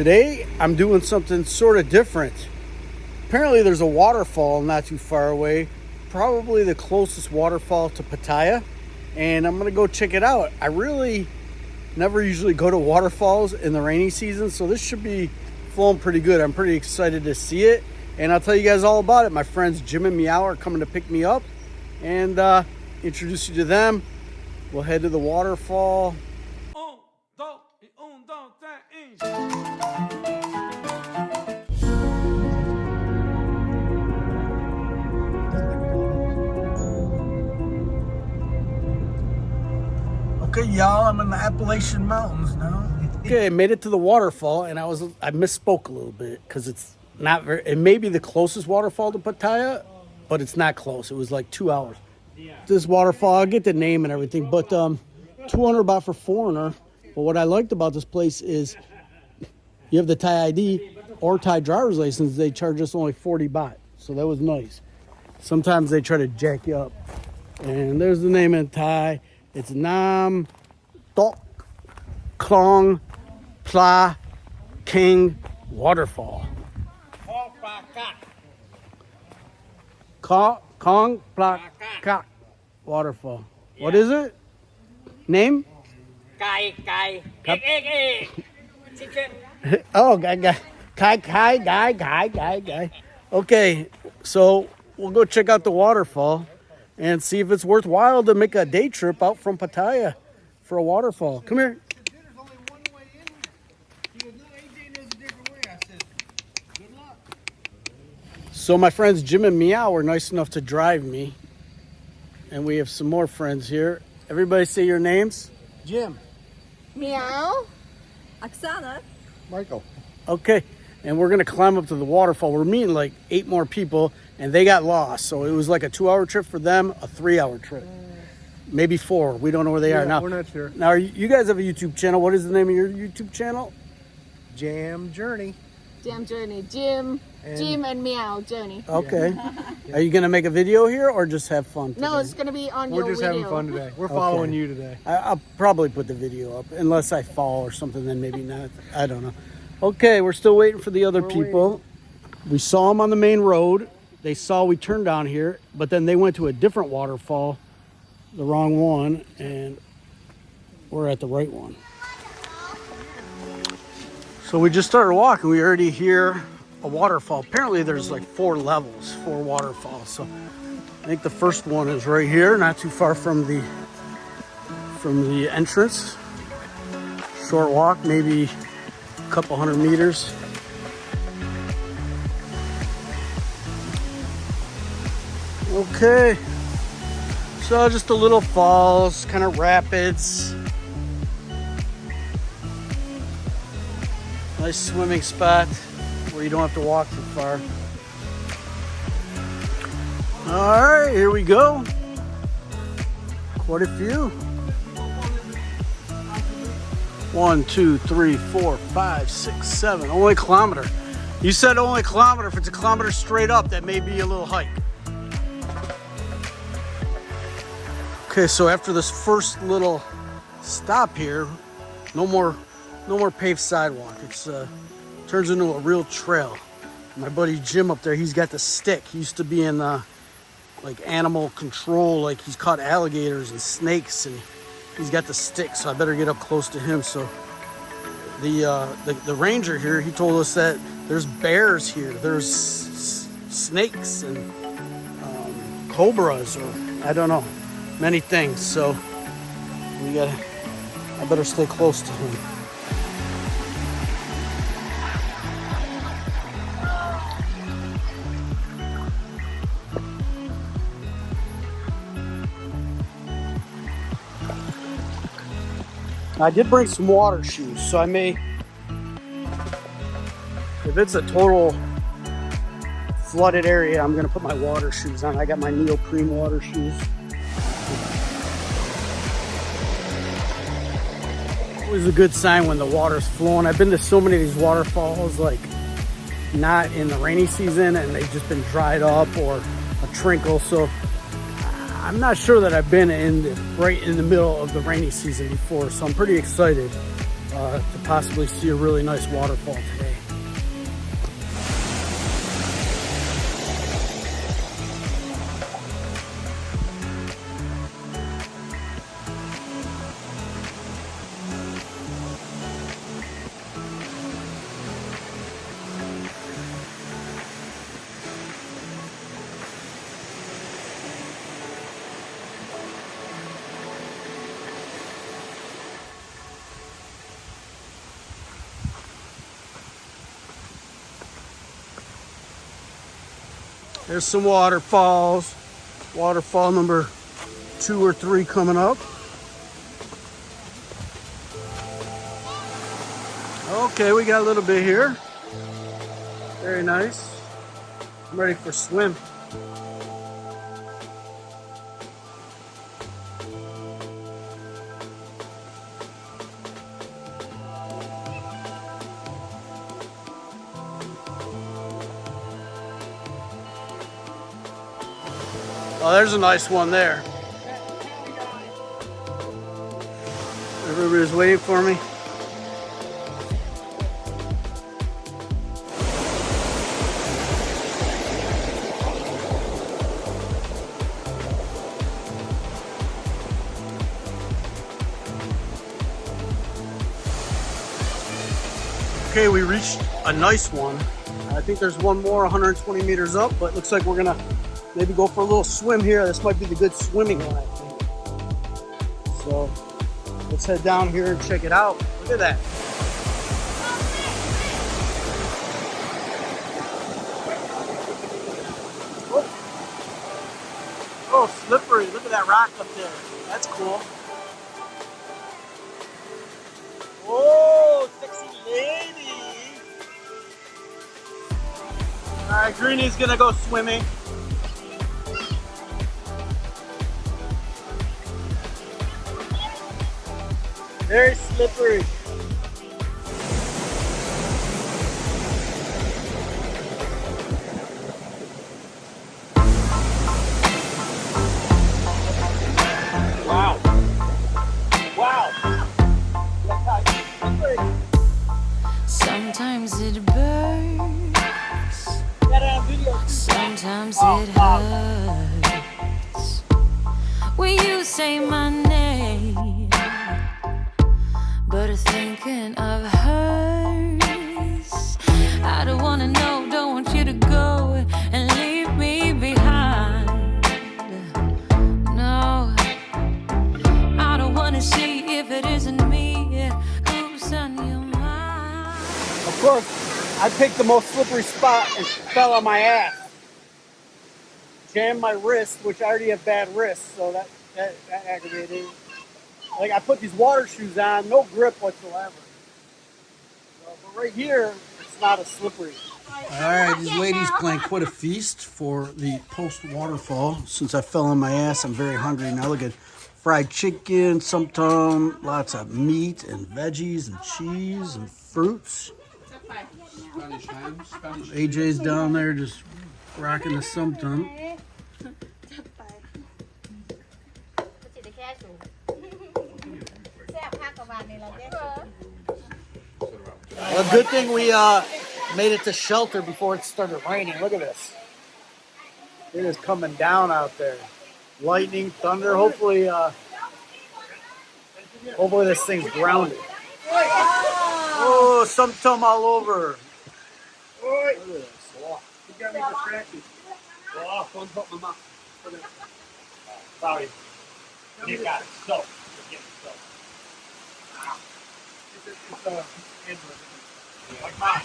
Today, I'm doing something sort of different. Apparently, there's a waterfall not too far away, probably the closest waterfall to Pattaya, and I'm gonna go check it out. I really never usually go to waterfalls in the rainy season, so this should be flowing pretty good. I'm pretty excited to see it, and I'll tell you guys all about it. My friends Jim and Meow are coming to pick me up, and introduce you to them. We'll head to the waterfall. Okay, y'all, I'm in the Appalachian Mountains now. Okay, I made it to the waterfall, and I misspoke a little bit because it's not very. It may be the closest waterfall to Pattaya, but it's not close. It was like 2 hours. This waterfall, I'll get the name and everything, but 200 baht for foreigner. But what I liked about this place is you have the Thai ID or Thai driver's license. They charge us only 40 baht, so that was nice. Sometimes they try to jack you up, and there's the name in Thai. It's Nam Tok Klong Pla King Waterfall. Kong Pla Kak Waterfall. What is it? Name? Kai. Chicken. Oh, guy. Okay, so we'll go check out the waterfall and see if it's worthwhile to make a day trip out from Pattaya for a waterfall. Come here. There's only one way in. He goes, no, AJ knows a different way. I said, good luck. So my friends Jim and Meow were nice enough to drive me. And we have some more friends here. Everybody say your names. Jim. Meow. Oksana. Michael. Okay. And we're going to climb up to the waterfall. We're meeting like 8 more people, and they got lost. So it was like a 2-hour trip for them, a 3-hour trip. Maybe 4. We don't know where they are now. We're not sure. Now, you guys have a YouTube channel. What is the name of your YouTube channel? Jam Journey. Jam Journey. Jim and Meow Journey. Okay. Are you going to make a video here or just have fun today? No, it's going to be on your We're just video. having fun today. We're following you today. I'll probably put the video up. Unless I fall or something, then maybe not. I don't know. Okay, we're still waiting for the other people. We saw them on the main road. They saw we turned down here, but then they went to a different waterfall, the wrong one, and we're at the right one. So we just started walking. We already hear a waterfall. Apparently there's like 4 levels, 4 waterfalls. So I think the first one is right here, not too far from the entrance. Short walk, maybe a couple 100 meters. Okay, so just a little falls, kind of rapids. Nice swimming spot where you don't have to walk too far. All right, here we go. Quite a few. 1, 2, 3, 4, 5, 6, 7. Only a kilometer. You said only a kilometer. If it's a kilometer straight up, that may be a little hike. Okay, so after this first little stop here, no more paved sidewalk. It's turns into a real trail. My buddy Jim up there, he's got the stick. He used to be in like animal control, like he's caught alligators and snakes, and he's got the stick, so I better get up close to him. So the ranger here, he told us that there's bears here, there's snakes and cobras, or I don't know, many things. So I better stay close to him. I did bring some water shoes, so I may, if it's a total flooded area, I'm gonna put my water shoes on. I got my neoprene water shoes. Always a good sign when the water's flowing. I've been to so many of these waterfalls, like not in the rainy season, and they've just been dried up or a trickle. So I'm not sure that I've been right in the middle of the rainy season before, so I'm pretty excited. to possibly see a really nice waterfall today. There's some waterfalls. Waterfall number 2 or 3 coming up. Okay, we got a little bit here. Very nice. I'm ready for a swim. Oh, there's a nice one there. Everybody's waiting for me. Okay, we reached a nice one. I think there's one more 120 meters up, but it looks like we're gonna maybe go for a little swim here. This might be the good swimming one, I think. So let's head down here and check it out. Look at that. Oh, slippery. Look at that rock up there. That's cool. Oh, sexy lady. All right, Greeny's gonna go swimming. Very slippery. Wow. Wow. Sometimes it burns, sometimes it hurts. When you say my name, but thinking of hers, I don't wanna know, don't want you to go and leave me behind. No, I don't wanna see if it isn't me who's on your mind. Of course, I picked the most slippery spot and fell on my ass. Jammed my wrist, which I already have bad wrists, so that aggravated. Like, I put these water shoes on, no grip whatsoever. So, but right here, it's not as slippery. All right, these ladies playing quite a feast for the post-waterfall. Since I fell on my ass, I'm very hungry now. Look at fried chicken, sometimes lots of meat and veggies and cheese and fruits. AJ's down there just rocking the sumtum. A good thing we made it to shelter before it started raining. Look at this. It is coming down out there. Lightning, thunder. Hopefully this thing's grounded. Oh, sumtum all over. Look at this. Oh, you got me distracted. Oh, one put my mouth. Sorry. You got it. So. It's Android. Like mine.